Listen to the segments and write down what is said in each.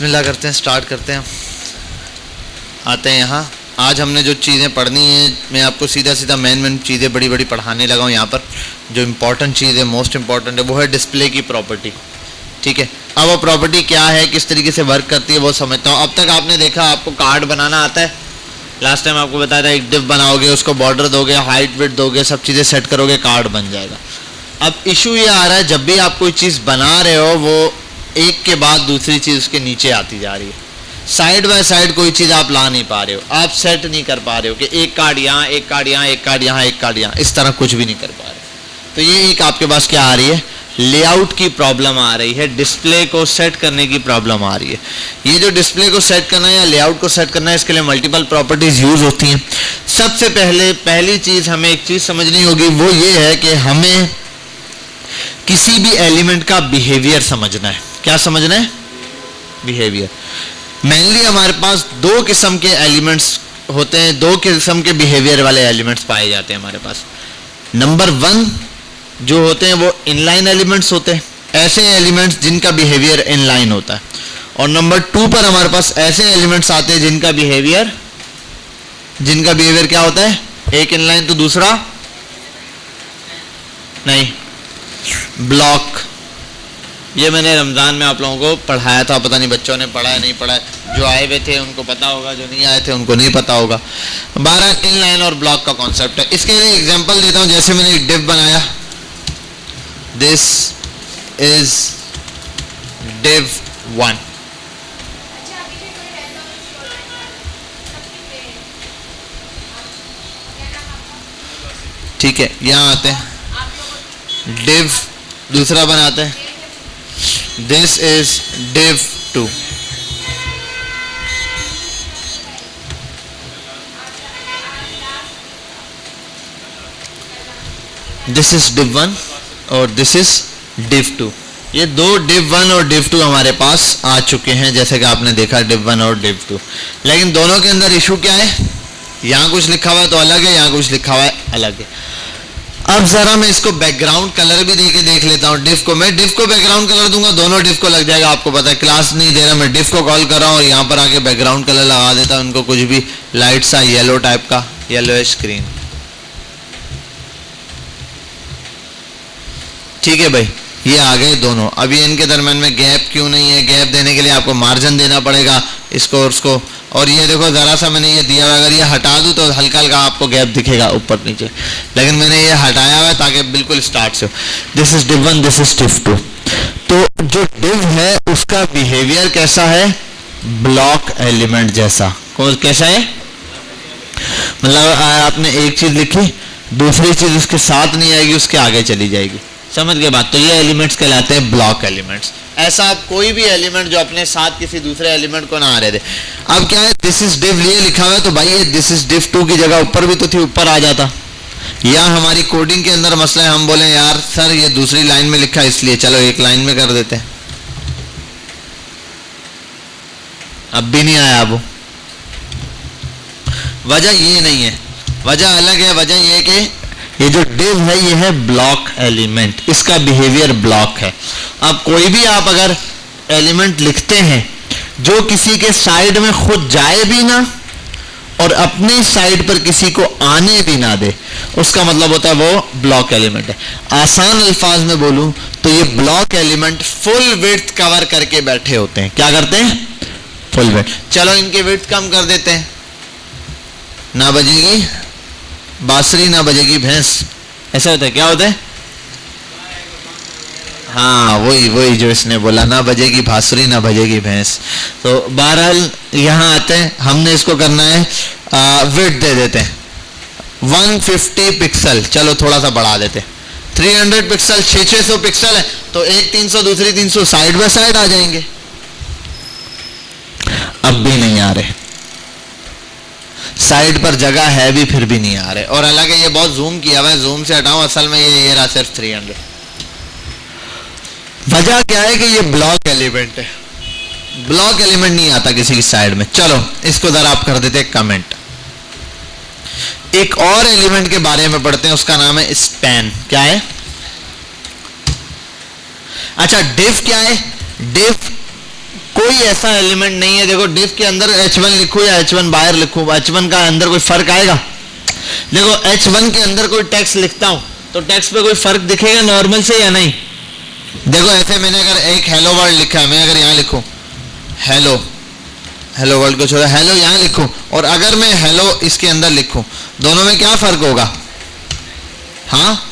बिस्मिल्लाह करते हैं, स्टार्ट करते हैं। आते हैं यहाँ। आज हमने जो चीज़ें पढ़नी है, मैं आपको सीधा सीधा मेन चीज़ें बड़ी बड़ी पढ़ाने लगा हूँ। यहाँ पर जो इम्पोर्टेंट चीज़ है, मोस्ट इम्पॉर्टेंट है, वो है डिस्प्ले की प्रॉपर्टी। ठीक है, अब वो प्रॉपर्टी क्या है, किस तरीके से वर्क करती है, वो समझता हूँ। अब तक आपने देखा, आपको कार्ड बनाना आता है। लास्ट टाइम आपको बताया था, एक डिव बनाओगे, उसको बॉर्डर दोगे, हाइट विड्थ दोगे, सब चीज़ें सेट करोगे, कार्ड बन जाएगा। अब इशू ये आ रहा है, जब भी आप कोई चीज़ बना रहे हो, वो एक के बाद दूसरी चीज़ उसके नीचे आती जा रही है। साइड बाय साइड कोई चीज़ आप ला नहीं पा रहे हो, आप सेट नहीं कर पा रहे हो कि एक कार्ड यहाँ, एक कार्ड यहाँ, एक कार्ड यहाँ, एक कार्ड यहाँ, इस तरह कुछ भी नहीं कर पा रहे। तो ये एक आपके पास क्या आ रही है, लेआउट की प्रॉब्लम आ रही है, डिस्प्ले को सेट करने की प्रॉब्लम आ रही है। ये जो डिस्प्ले को सेट करना है या लेआउट को सेट करना है, इसके लिए मल्टीपल प्रॉपर्टीज यूज होती हैं। सबसे पहली चीज़ हमें एक चीज़ समझनी होगी, वो ये है कि हमें किसी भी एलिमेंट का बिहेवियर समझना है। क्या समझना है? बिहेवियर। मेनली हमारे पास दो किस्म के एलिमेंट्स होते हैं, दो किस्म के बिहेवियर वाले एलिमेंट्स पाए जाते हैं हमारे पास। नंबर 1 जो होते हैं वो इनलाइन एलिमेंट्स होते हैं, ऐसे एलिमेंट्स जिनका बिहेवियर इनलाइन होता है। और नंबर 2 पर हमारे पास ऐसे एलिमेंट्स आते हैं जिनका बिहेवियर क्या होता है, एक इनलाइन तो दूसरा नहीं, ब्लॉक। ये मैंने रमज़ान में आप लोगों को पढ़ाया था, पता नहीं बच्चों ने पढ़ा है नहीं पढ़ा है। जो आए हुए थे उनको पता होगा, जो नहीं आए थे उनको नहीं पता होगा। 12 इनलाइन और ब्लॉक का कॉन्सेप्ट है। इसके लिए एग्जांपल देता हूँ। जैसे मैंने एक डिव बनाया, दिस इज डिव 1। ठीक है, यहाँ आते हैं, डिव दूसरा बनाते हैं, this is div 2। This is div 1 और दिस इज div 2। ये दो div 1 और div 2 हमारे पास आ चुके हैं, जैसे कि आपने देखा div 1 और div 2। लेकिन दोनों के अंदर इशू क्या है, यहाँ कुछ लिखा हुआ है तो अलग है, यहाँ कुछ लिखा हुआ है अलग है। अब जरा मैं इसको बैकग्राउंड कलर भी देके देख लेता हूँ। डिव को मैं बैकग्राउंड कलर दूंगा, दोनों डिव को लग जाएगा। आपको पता है, क्लास नहीं दे रहा, मैं डिव को कॉल कर रहा हूँ और यहाँ पर आके बैकग्राउंड कलर लगा देता हूँ उनको, कुछ भी लाइट सा येलो टाइप का, येलो स्क्रीन। ठीक है भाई, ये आ गए दोनों। अभी इनके दरम्यान में गैप क्यों नहीं है? गैप देने के लिए आपको मार्जिन देना पड़ेगा, इसको और उसको। और ये देखो, ज़रा सा मैंने ये दिया हुआ, अगर ये हटा दूँ तो हल्का हल्का आपको गैप दिखेगा ऊपर नीचे, लेकिन मैंने ये हटाया हुआ है ताकि बिल्कुल स्टार्ट से हो। This is div 1, this is div 2। तो जो div है उसका बिहेवियर कैसा है, ब्लॉक एलिमेंट जैसा। कैसा है, मतलब आपने एक चीज लिखी, दूसरी चीज उसके साथ नहीं आएगी, उसके आगे चली जाएगी। समझ गए बात? तो ये एलिमेंट्स कहलाते हैं ब्लॉक एलिमेंट्स। ऐसा आप कोई भी एलिमेंट जो अपने साथ किसी दूसरे एलिमेंट को ना आ रहे थे। अब क्या है, दिस इज div ये लिखा हुआ है, तो भाई ये दिस इज div 2 की जगह ऊपर भी तो थी, ऊपर आ जाता। या हमारी कोडिंग के अंदर मसला है, हम बोले यार सर ये दूसरी लाइन में लिखा है इसलिए चलो एक लाइन में कर देते हैं। अब भी नहीं आया। अब वजह ये नहीं है, वजह अलग है। वजह ये कि ये जो div है ये है ब्लॉक एलिमेंट, इसका बिहेवियर ब्लॉक है। अब कोई भी आप अगर एलिमेंट लिखते हैं जो किसी के साइड में खुद जाए भी ना और अपने साइड पर किसी को आने भी ना दे, उसका मतलब होता है वो ब्लॉक एलिमेंट है। आसान अल्फाज में बोलूं तो ये block element full width cover करके बैठे होते हैं। क्या करते हैं? Full width. चलो इनके विड्थ कम कर देते हैं, ना बजेगी बांसुरी ना बजेगी भैंस, ऐसा होता है। क्या होता है? हाँ वही जो इसने बोला, ना बजेगी बांसुरी ना बजेगी भैंस। तो बहरहाल यहाँ आते हैं, हमने इसको करना है विड्थ दे देते हैं 150 पिक्सल। चलो थोड़ा सा बढ़ा देते हैं 300 पिक्सल। 600 पिक्सल है तो एक 300 दूसरी 300 साइड बाय साइड आ जाएंगे। अब भी नहीं आ रहे, साइड पर जगह है भी फिर भी नहीं आ रहे। और हालांकि ये बहुत जूम किया हुआ है, जूम से हटाऊं, असल में ये रहा सिर्फ 300। वजह क्या है कि ये ब्लॉक एलिमेंट है, ब्लॉक एलिमेंट नहीं आता किसी की साइड में। चलो इसको जरा आप कर देते कमेंट। एक और एलिमेंट के बारे में पढ़ते हैं, उसका नाम है स्पैन। क्या है? अच्छा, डिव क्या है? डिव कोई ऐसा एलिमेंट नहीं है, देखो डिफ के अंदर H1 लिखूं या H1 बाहर लिखूं, H1 का अंदर कोई फर्क आएगा? देखो H1 के अंदर कोई टेक्स्ट लिखता हूं तो टेक्स्ट पे कोई फर्क दिखेगा नॉर्मल से या नहीं? देखो ऐसे मैंने अगर एक हेलो वर्ड लिखा है, मैं अगर यहाँ लिखूं हेलो, हेलो वर्ड को छोड़ा हेलो यहाँ लिखूं, और अगर मैं हेलो इसके अंदर लिखूं, दोनों में क्या फर्क होगा? हाँ,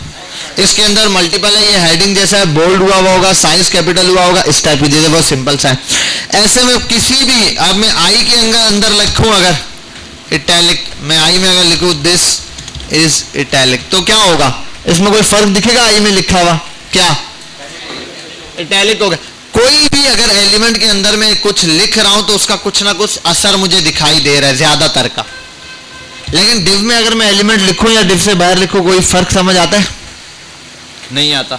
इसके अंदर मल्टीपल है, ये हेडिंग जैसा है, बोल्ड हुआ होगा, साइज कैपिटल हुआ होगा, इस टाइप की चीजें, बहुत सिंपल सा है। ऐसे में किसी भी, अब मैं आई के अंदर लिखूं अगर इटैलिक, मैं आई में अगर लिखूं दिस इज इटैलिक, तो क्या होगा? इसमें कोई फर्क दिखेगा? आई में लिखा हुआ क्या इटैलिक होगा। कोई भी अगर एलिमेंट के अंदर में कुछ लिख रहा हूं तो उसका कुछ ना कुछ असर मुझे दिखाई दे रहा है ज्यादातर का, लेकिन डिव में अगर मैं एलिमेंट लिखूं या डिव से बाहर लिखूं, कोई फर्क समझ आता है? नहीं आता।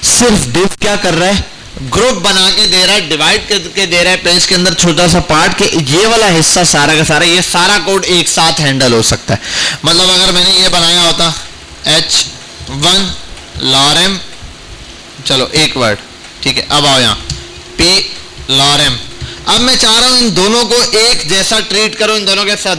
सिर्फ डिव क्या कर रहा है? ग्रुप बना के दे रहा है, डिवाइड करके दे रहा है पेज के अंदर छोटा सा पार्ट के, ये वाला हिस्सा सारा का सारा, ये सारा कोड एक साथ हैंडल हो सकता है। मतलब अगर मैंने ये बनाया होता H1 लॉरेम, चलो एक वर्ड ठीक है, अब आओ यहाँ P लॉरेम, अब मैं चाह रहा हूं इन दोनों को एक जैसा ट्रीट करूं, इन दोनों के साथ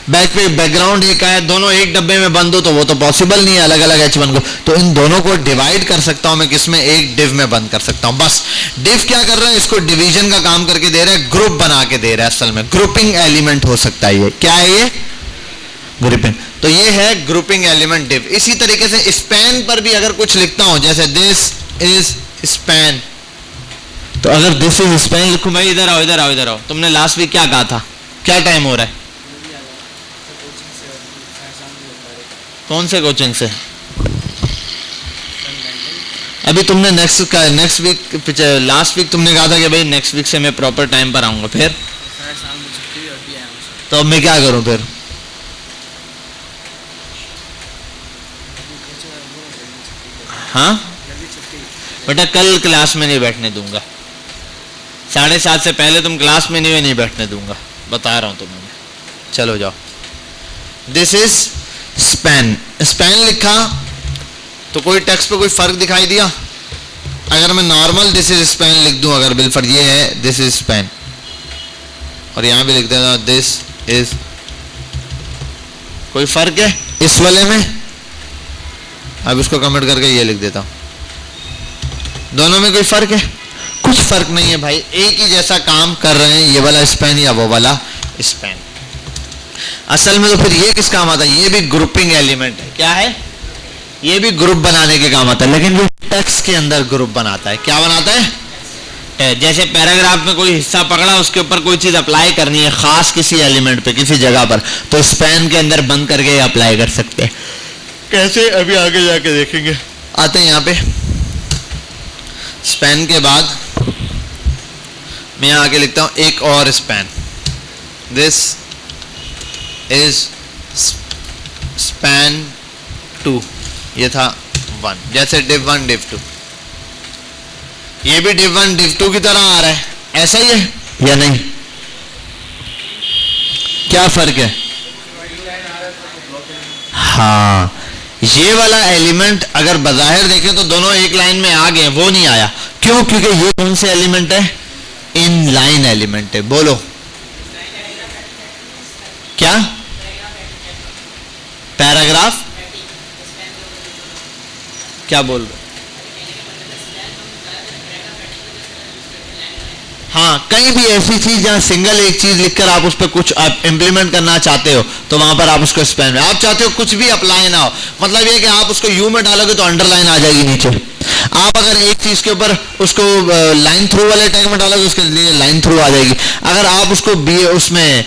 बैक पे बैकग्राउंड एक है, दोनों एक डब्बे में बंद हो तो वो तो पॉसिबल नहीं है अलग अलग H1 को, तो इन दोनों को डिवाइड कर सकता हूं मैं, किसमें? एक डिव में बंद कर सकता हूं। बस डिव क्या कर रहा है? इसको डिवीजन का काम करके दे रहा है, ग्रुप बना के दे रहा है, असल में ग्रुपिंग एलिमेंट हो सकता है। ये क्या है? ये ग्रुपिंग, तो ये है ग्रुपिंग एलिमेंट डिव। इसी तरीके से स्पैन पर भी अगर कुछ लिखता हूं, जैसे दिस इज स्पैन, तो अगर दिस इज स्पैन लिखूं, भाई इधर आओ इधर आओ इधर आओ, तुमने लास्ट वीक क्या कहा था? क्या टाइम हो रहा है? कौन से कोचिंग से? अभी तुमने नेक्स्ट वीक, लास्ट वीक तुमने कहा था कि भाई नेक्स्ट वीक से मैं प्रॉपर टाइम पर आऊंगा, फिर तो अब मैं क्या करूं फिर? हाँ बेटा, कल क्लास में नहीं बैठने दूंगा, 7:30 से पहले तुम क्लास में नहीं बैठने दूंगा, बता रहा हूं तुम्हें। चलो जाओ, दिस इज स्पैन, स्पैन लिखा तो कोई टेक्स्ट पे कोई फर्क दिखाई दिया? अगर मैं नॉर्मल दिस इज स्पैन लिख दूं, अगर बिलफर ये है दिस इज स्पैन, और यहां भी लिख देता दिस इज, कोई फर्क है इस वाले में? अब इसको कमेंट करके ये लिख देता हूं, दोनों में कोई फर्क है? कुछ फर्क नहीं है भाई, एक ही जैसा काम कर रहे हैं, ये वाला स्पैन या वो वाला स्पैन। असल में तो फिर ये किस काम आता है? ये भी ग्रुपिंग एलिमेंट है। क्या है? ये भी ग्रुप बनाने के काम आता है, लेकिन ये टेक्स्ट के अंदर ग्रुप बनाता है। क्या बनाता है? जैसे पैराग्राफ में कोई हिस्सा पकड़ा, उसके ऊपर कोई चीज अप्लाई करनी है खास किसी एलिमेंट पे, किसी जगह पर, तो स्पैन के अंदर बंद करके अप्लाई कर सकते हैं। कैसे? अभी आगे जाके देखेंगे। आते हैं यहाँ पे, स्पैन के बाद मैं यहाँ आके लिखता हूं एक और स्पैन, दिस इज स्पैन 2, ये था 1, जैसे div 1 div 2, ये भी div 1 div 2 की तरह आ रहा है, ऐसा ही है या नहीं? क्या फर्क है? हाँ, ये वाला एलिमेंट अगर बाहर देखें तो दोनों एक लाइन में आ गए, वो नहीं आया। क्यों? क्योंकि ये कौन से एलिमेंट है? इन लाइन एलिमेंट है। बोलो क्या? पैराग्राफ? क्या बोल रहे? हाँ, कहीं भी ऐसी चीज जहां सिंगल एक चीज लिखकर आप उस पर कुछ आप इंप्लीमेंट करना चाहते हो, तो वहां पर आप उसको स्पैन में, आप चाहते हो कुछ भी अप्लाई ना हो, मतलब ये कि आप उसको यू में डालोगे तो अंडरलाइन आ जाएगी नीचे। आप अगर एक चीज के ऊपर उसको लाइन थ्रू वाले टैग में डालोगे, उसके लिए लाइन थ्रू आ जाएगी। अगर आप उसको उसमें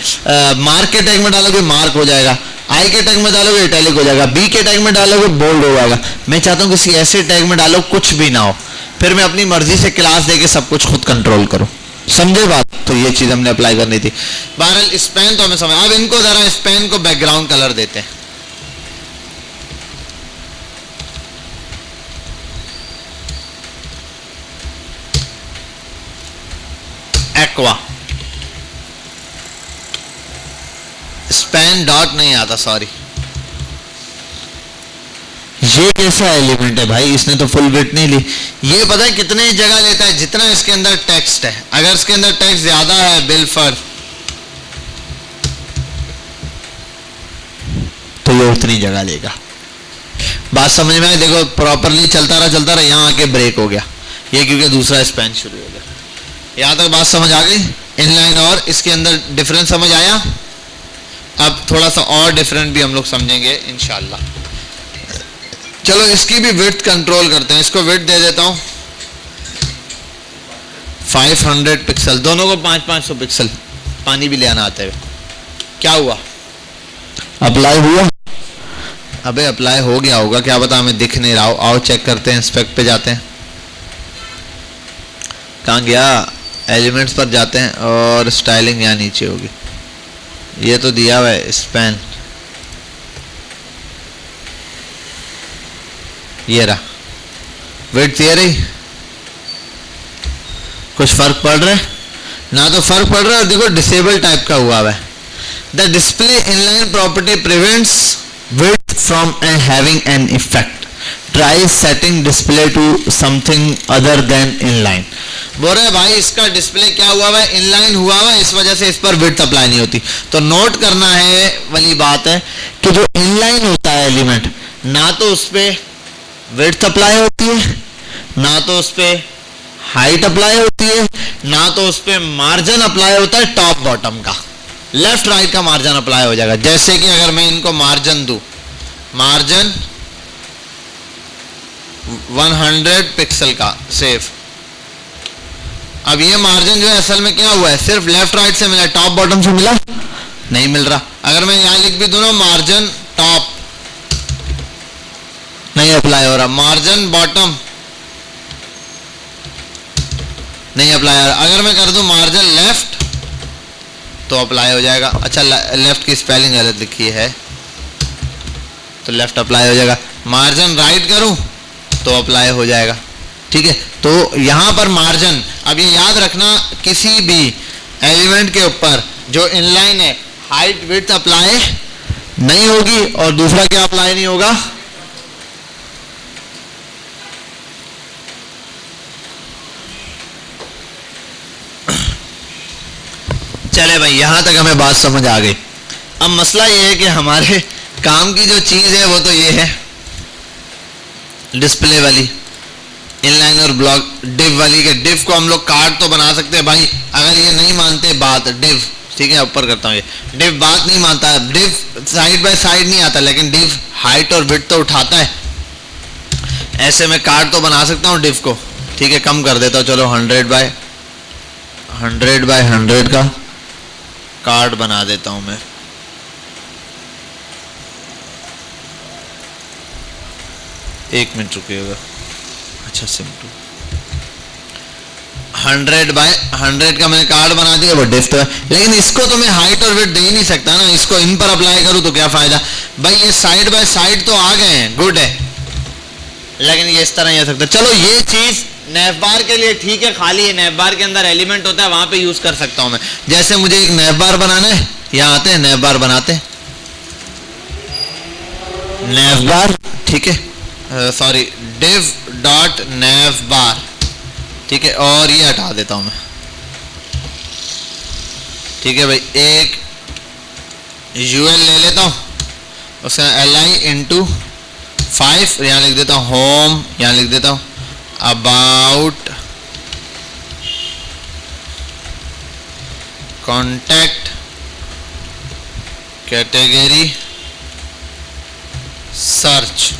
मार्क के टैग में डालोगे, मार्क हो जाएगा। आई के टैग में डालोगे, इटैलिक हो जाएगा। बी के टैग में डालोगे, बोल्ड हो जाएगा। मैं चाहता हूं किसी ऐसे टैग में डालो कुछ भी ना हो, फिर मैं अपनी मर्जी से क्लास देके सब कुछ खुद कंट्रोल करूं। समझे बात? तो ये चीज हमने अप्लाई करनी थी। बहरहाल स्पैन तो हमें समझ। अब इनको जरा स्पैन को बैकग्राउंड कलर देते हैं। एक्वा, स्पैन डॉट नहीं आता, सॉरी। एक ऐसा एलिमेंट है भाई, इसने तो फुल विड्थ नहीं ली। ये पता है कितने जगह लेता है? जितना इसके अंदर टेक्स्ट है। अगर इसके अंदर टेक्स्ट ज्यादा है बिल फर, तो ये उतनी जगह लेगा। बात समझ में आए? देखो प्रॉपरली चलता रहा, यहाँ आके ब्रेक हो गया ये, क्योंकि दूसरा स्पैन शुरू हो गया। यहाँ तक बात समझ आ गई? इनलाइन और इसके अंदर डिफरेंस समझ आया? अब थोड़ा सा और डिफरेंट भी हम लोग समझेंगे इंशाल्लाह। चलो इसकी भी विड्थ कंट्रोल करते हैं। इसको विड्थ दे देता हूँ 500 पिक्सल, दोनों को 500-500 पिक्सल। पानी भी ले आना आते हुए। क्या हुआ? अप्लाई हुआ? अबे अप्लाई हो गया होगा, क्या पता, हमें दिख नहीं रहा हो। आओ चेक करते हैं, स्पेक पे जाते हैं। कहाँ गया? एलिमेंट्स पर जाते हैं और स्टाइलिंग यहाँ नीचे होगी। ये तो दिया हुआ है स्पैन, ये रहा विड्थ, ये रही। कुछ फर्क पड़ रहा है? ना तो फर्क पड़ रहा है। देखो डिसेबल टाइप का हुआ है। The display inline property prevents width from having an effect. Try setting display to something other than inline. बोल रहे भाई इसका डिस्प्ले क्या हुआ है? इनलाइन हुआ है, इस वजह से इस पर विड्थ अप्लाई नहीं होती। तो नोट करना है वाली बात है कि जो इनलाइन होता है एलिमेंट, ना तो उस पर विड्थ अप्लाई होती है, ना तो उस पर हाइट अप्लाई होती है, ना तो उस पर मार्जिन अप्लाई होता है टॉप बॉटम का। लेफ्ट राइट का मार्जिन अप्लाई हो जाएगा। जैसे कि अगर मैं इनको मार्जिन दूं, मार्जिन 100 पिक्सल का सेव। अब ये मार्जिन जो है असल में क्या हुआ है? सिर्फ लेफ्ट राइट से मिला, टॉप बॉटम से मिला नहीं मिल रहा। अगर मैं यहां लिख भी दूं ना मार्जिन टॉप, नहीं अप्लाई हो रहा। मार्जिन बॉटम नहीं अप्लाई हो रहा। अगर मैं कर दूं मार्जिन लेफ्ट तो अप्लाई हो जाएगा। अच्छा लेफ्ट की स्पेलिंग गलत लिखी है तो लेफ्ट अप्लाई हो जाएगा। मार्जिन राइट करूं तो अप्लाई हो जाएगा। ठीक है, तो यहां पर मार्जिन, अब ये याद रखना, किसी भी एलिमेंट के ऊपर जो इनलाइन है हाइट विड्थ अप्लाई नहीं होगी। और दूसरा क्या अप्लाई नहीं होगा? चले भाई यहां तक हमें बात समझ आ गई। अब मसला ये है कि हमारे काम की जो चीज है वो तो ये है डिस्प्ले वाली, इनलाइन और ब्लॉक डिव वाली। के डिव को हम लोग कार्ड तो बना सकते हैं भाई, अगर ये नहीं मानते बात डिव, ठीक है ऊपर करता हूँ, ये डिव बात नहीं मानता है, डिव साइड बाय साइड नहीं आता, लेकिन डिव हाइट और विड्थ तो उठाता है। ऐसे में कार्ड तो बना सकता हूँ डिव को। ठीक है, कम कर देता हूँ, चलो 100 बाय 100 का कार्ड बना देता हूं मैं। एक मिनट रुकिएगा। अच्छा सिम्पल 100 बाय 100 का मैंने कार्ड बना दिया, वो डिफ तो है, लेकिन इसको तो मैं हाइट और विड्थ दे ही नहीं सकता ना। इसको इन पर अप्लाई करूं तो क्या फायदा भाई? ये साइड बाय साइड तो आ गए हैं, गुड है, लेकिन ये इस तरह ही आ सकता। चलो ये चीज नैफ बार के लिए ठीक है, खाली है, नैफ बार के अंदर एलिमेंट होता है, वहां पे यूज कर सकता हूं मैं। जैसे मुझे एक नैफ बार बनाना है, यहां आते हैं नैफ बार बनाते हैं, नैफ बार, ठीक है, सॉरी div डॉट नैफ बार, ठीक है, और ये हटा देता हूं मैं। ठीक है भाई, एक यूएल ले लेता हूं, उसका li इंटू 5, यहां लिख देता हूं होम, यहां लिख देता हूं अबाउट कॉन्टैक्ट कैटेगरी सर्च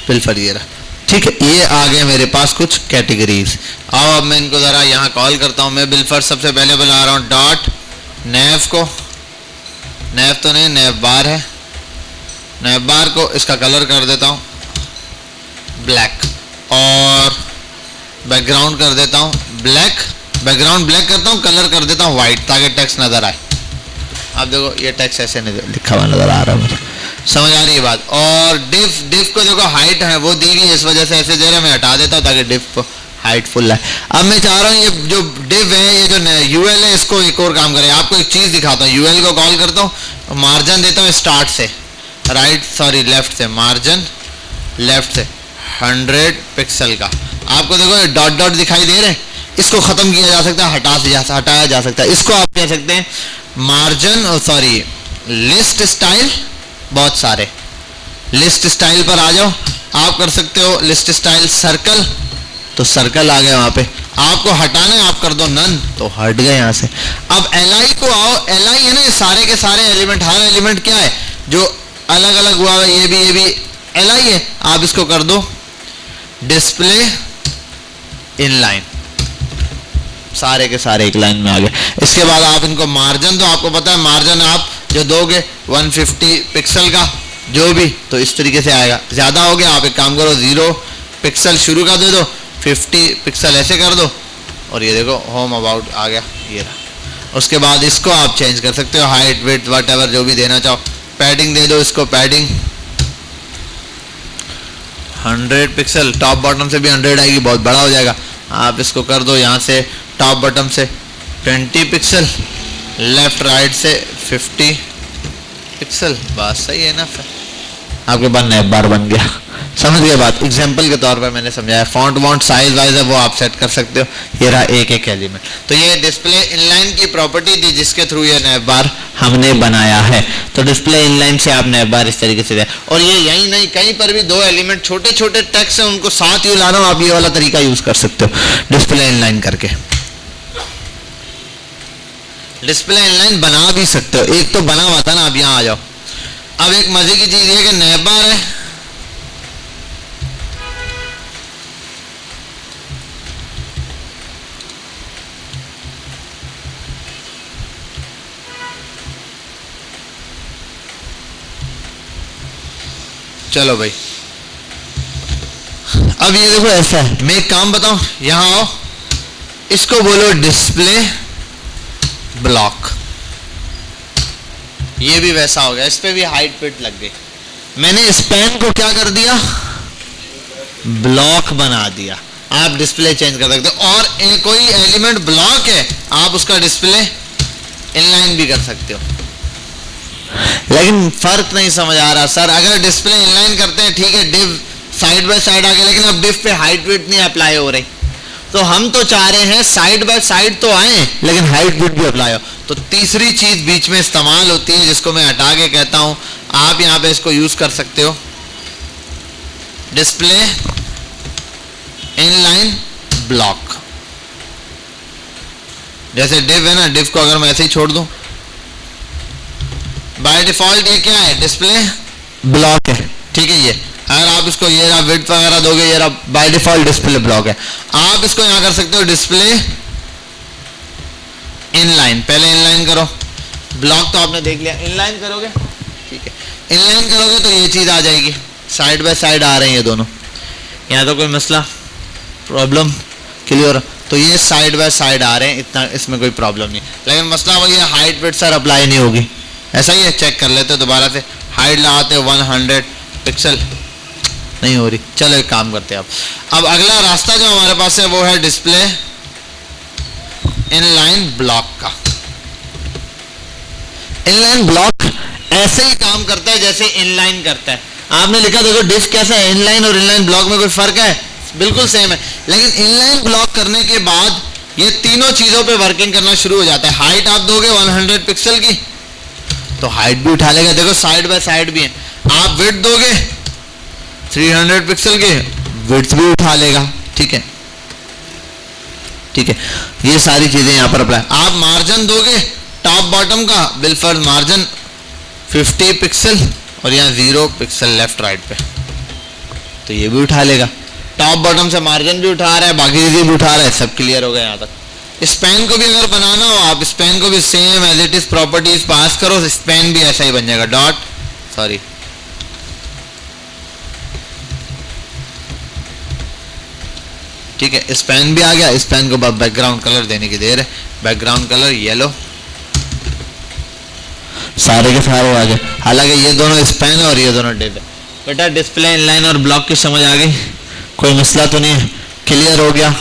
पिलफर, ये रहा। ठीक है, ये आ गए मेरे पास कुछ कैटेगरीज। आओ अब मैं इनको ज़रा यहाँ कॉल करता हूँ। मैं बिलफर सबसे पहले बुला रहा हूँ डॉट नैफ को, नैफ तो नहीं नैफ बार है, नैफ बार को इसका कलर कर देता हूँ ब्लैक और बैकग्राउंड कर देता हूँ ब्लैक, बैकग्राउंड ब्लैक करता हूँ, कलर कर देता हूँ वाइट ताकि टेक्स्ट नज़र आए। अब देखो ये टेक्स्ट ऐसे लिखा हुआ नज़र आ रहा है मुझे, समझ आ रही है बात। और डिफ को देखो हाइट है वो दी गई, इस वजह से ऐसे दे रहा मैं हटा देता हूँ ताकि डिफ हाइट फुल है। अब मैं चाह रहा हूँ ये जो डिफ है, ये जो यूएल है, इसको एक और काम करे। आपको एक चीज़ दिखाता हूँ, यूएल को कॉल करता हूँ, मार्जिन देता हूँ स्टार्ट से, राइट सॉरी लेफ्ट से, मार्जिन लेफ्ट से 100 पिक्सल का। आपको देखो डॉट डॉट दिखाई दे रहे हैं, इसको खत्म किया जा सकता है, हटाया जा सकता है। इसको आप कह सकते हैं मार्जिन और सॉरी लिस्ट स्टाइल। बहुत सारे लिस्ट स्टाइल पर आ जाओ, आप कर सकते हो लिस्ट स्टाइल सर्कल, तो सर्कल आ गए वहां पे। आपको हटाना है आप कर दो नन, तो हट गए यहां से। अब एलआई को आओ, एलआई है ना सारे के सारे एलिमेंट, हर एलिमेंट क्या है जो अलग अलग हुआ है, ये भी एलआई है। आप इसको कर दो डिस्प्ले इनलाइन, सारे के सारे एक लाइन में आ गए। इसके बाद आप इनको मार्जिन दो, आपको पता है मार्जिन आप जो दोगे 150 पिक्सल का जो भी, तो इस तरीके से आएगा। ज्यादा हो गया आप एक काम करो 0 पिक्सल शुरू का दे दो, 50 पिक्सल ऐसे कर दो, और ये देखो होम अबाउट आ गया, ये रहा। उसके बाद इसको आप चेंज कर सकते हो, हाइट विड्थ व्हाटएवर जो भी देना चाहो। पैडिंग दे दो इसको, पैडिंग 100 पिक्सल, टॉप बॉटम से भी 100 आएगी, बहुत बड़ा हो जाएगा। आप इसको कर दो यहाँ से टॉप बॉटम से 20 पिक्सल, लेफ्ट राइट से 50 पिक्सल, बस सही है ना। फिर आपके पास नैप बार बन गया। समझ गए बात, एग्जाम्पल के तौर पर मैंने समझाया। फॉन्ट वॉन्ट साइज वाइज है वो आप सेट कर सकते हो। ये रहा एक एक एलिमेंट। तो ये डिस्प्ले इनलाइन की प्रॉपर्टी थी जिसके थ्रू ये नैप बार हमने बनाया है। तो डिस्प्ले इनलाइन से आप नैप बार इस तरीके से, और ये यही नहीं कहीं पर भी 2 एलिमेंट छोटे छोटे टेक्स्ट है उनको साथ ही लाना हो, आप ये वाला तरीका यूज कर सकते हो डिस्प्ले इनलाइन करके। डिस्प्ले इनलाइन बना भी सकते हो, एक तो बना हुआ था ना, आप यहाँ आ जाओ। अब एक मजे की चीज ये कि नैप बार है, चलो भाई। अब ये देखो ऐसा है, मैं एक काम बताऊं, यहां आओ, इसको बोलो डिस्प्ले ब्लॉक। ये भी वैसा हो गया, इस पे भी हाइट फिट लग गई। मैंने स्पैन को क्या कर दिया, ब्लॉक बना दिया। आप डिस्प्ले चेंज कर सकते हो, और कोई एलिमेंट ब्लॉक है आप उसका डिस्प्ले इनलाइन भी कर सकते हो। लेकिन फर्क नहीं समझ आ रहा सर, अगर डिस्प्ले इनलाइन करते हैं ठीक है, डिव साइड बाय साइड आ गया, लेकिन अब डिव पे हाइट विड्थ नहीं अप्लाई हो रही। तो हम तो चाह रहे हैं साइड बाय साइड तो आए लेकिन हाइट विड्थ भी अप्लाई हो। तो तीसरी चीज बीच में इस्तेमाल होती है जिसको मैं हटा के कहता हूं, आप यहां पे इसको यूज कर सकते हो, डिस्प्ले इनलाइन ब्लॉक। जैसे डिव है ना, डिव को अगर मैं ऐसे ही छोड़ दूं, बाय डिफॉल्ट ये क्या है, डिस्प्ले ब्लॉक है, ठीक है। ये अगर आप इसको ये रहा विड्थ वगैरह दोगे, ये रहा बाय डिफॉल्ट डिस्प्ले ब्लॉक है। आप इसको यहां कर सकते हो डिस्प्ले इनलाइन। पहले इनलाइन करो, ब्लॉक तो आपने देख लिया, इनलाइन करोगे, ठीक है। इनलाइन करोगे तो ये चीज आ जाएगी, साइड बाय साइड आ रहे हैं ये दोनों। यहां तो कोई मसला प्रॉब्लम क्लियर, तो ये साइड बाय साइड आ रहे हैं, इतना इसमें कोई प्रॉब्लम नहीं। लेकिन मसला वही है, हाइट विड्थ सर अप्लाई नहीं होगी। ऐसा ही है, चेक कर लेते दोबारा से, हाइट लगाते 100 पिक्सल, नहीं हो रही। चलो एक काम करते हैं अब अगला रास्ता जो हमारे पास है वो है डिस्प्ले इनलाइन ब्लॉक का। इनलाइन ब्लॉक ऐसे ही काम करता है जैसे इनलाइन करता है। आपने लिखा देखो डिफ कैसा है, इनलाइन और इनलाइन ब्लॉक में कोई फर्क है, बिल्कुल सेम है। लेकिन इनलाइन ब्लॉक करने के बाद ये तीनों चीजों पे वर्किंग करना शुरू हो जाता है। हाइट आप दोगे 100 पिक्सल की तो हाइट भी उठा लेगा, देखो साइड बाय साइड भी है। आप विड्थ दोगे 300 पिक्सल के, विड्थ भी उठा लेगा, ठीक है, ठीक है। ये सारी चीजें यहां पर अप्लाई। आप मार्जिन दोगे टॉप बॉटम का, बिल्कुल मार्जिन 50 पिक्सल और यहाँ 0 पिक्सल लेफ्ट राइट पे, तो ये भी उठा लेगा। टॉप बॉटम से मार्जिन भी उठा रहा है, बाकी चीजें भी उठा रहा है, सब क्लियर हो गया यहाँ तक। स्पैन को भी अगर बनाना हो, आप स्पैन को भी same as it is properties pass करो, स्पैन भी ऐसा ही बन जाएगा। डॉट सॉरी ठीक है, स्पैन भी आ गया। स्पैन को बैकग्राउंड कलर देने की देर है, बैकग्राउंड कलर येलो, सारे के सारे आ गए। हालांकि ये दोनों स्पैन है और ये दोनों डिव है। बेटा डिस्प्ले इनलाइन और ब्लॉक की समझ आ गई, कोई मसला तो नहीं है, क्लियर हो गया।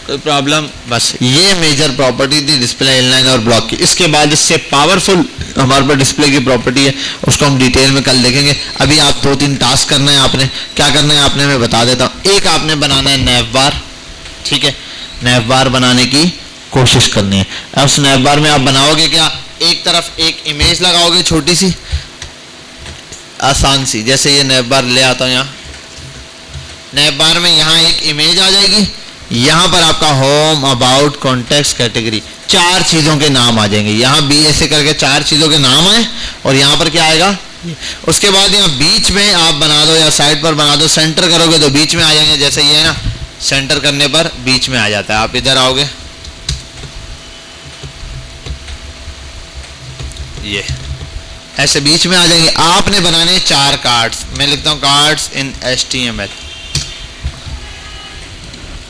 कोई प्रॉब्लम? बस ये मेजर प्रॉपर्टी थी डिस्प्ले इनलाइन और ब्लॉक की। इसके बाद इससे पावरफुल हमारे पास डिस्प्ले की प्रॉपर्टी है, उसको हम डिटेल में कल देखेंगे। अभी आप 2-3 टास्क करना है आपने। क्या करना है आपने, मैं बता देता हूँ। एक आपने बनाना है नैव बार, ठीक है, नैव बार बनाने की कोशिश करनी है। अब उस नैव बार में आप बनाओगे क्या, एक तरफ एक इमेज लगाओगे छोटी सी आसान सी, जैसे ये नैव बार ले आता हूँ। यहाँ नैव बार में यहाँ एक इमेज आ जाएगी, यहाँ पर आपका होम, अबाउट, कॉन्टेक्स्ट, कैटेगरी, 4 चीज़ों के नाम आ जाएंगे। यहाँ भी ऐसे करके 4 चीज़ों के नाम आए और यहाँ पर क्या आएगा। उसके बाद यहाँ बीच में आप बना दो या साइड पर बना दो, सेंटर करोगे तो बीच में आ जाएंगे। जैसे ये है ना, सेंटर करने पर बीच में आ जाता है। आप इधर आओगे, ये ऐसे बीच में आ जाएंगे। आपने बनाने 4 कार्ड्स। मैं लिखता हूँ cards in HTML।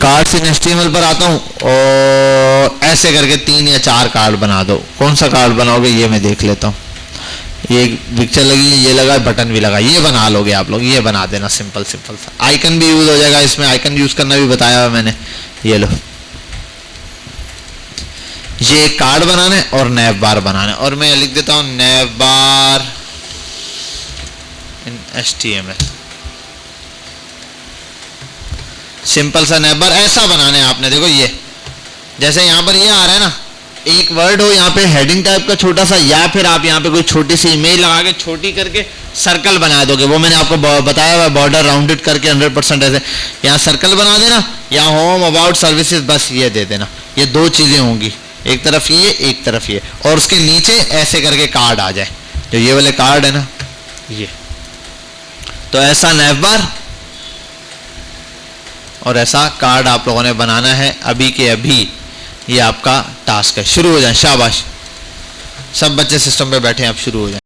Cards in HTML पर आता हूँ और ऐसे करके 3 या 4 कार्ड बना दो। कौन सा कार्ड बनाओगे ये मैं देख लेता हूँ। ये पिक्चर लगी है, ये लगा, बटन भी लगा, ये बना लोगे आप लोग। ये बना देना सिंपल सिंपल सा। आइकन भी यूज हो जाएगा इसमें, आइकन यूज करना भी बताया हुआ मैंने। ये लो, ये एक कार्ड बनाना है और नैव बार बनाना है। और मैं लिख देता हूँ नैव बार इन HTML। सिंपल सा नैव बार ऐसा बनाना है आपने। देखो ये जैसे यहाँ पर ये आ रहा है ना, एक वर्ड हो यहाँ पे हेडिंग टाइप का छोटा सा, या फिर आप यहाँ पे कोई छोटी सी इमेज लगा के छोटी करके सर्कल बना दोगे। वो मैंने आपको बताया हुआ, बॉर्डर राउंडेड करके 100% ऐसे यहाँ सर्कल बना देना, या होम, अबाउट, सर्विसेज, बस ये दे देना। ये 2 चीजें होंगी, एक तरफ ये, एक तरफ ये, और उसके नीचे ऐसे करके कार्ड आ जाए, जो ये वाले कार्ड है ना ये। तो ऐसा नैव बार और ऐसा कार्ड आप लोगों ने बनाना है अभी के अभी। ये आपका टास्क है। शुरू हो जाए, शाबाश। सब बच्चे सिस्टम पे बैठे हैं, आप शुरू हो जाए।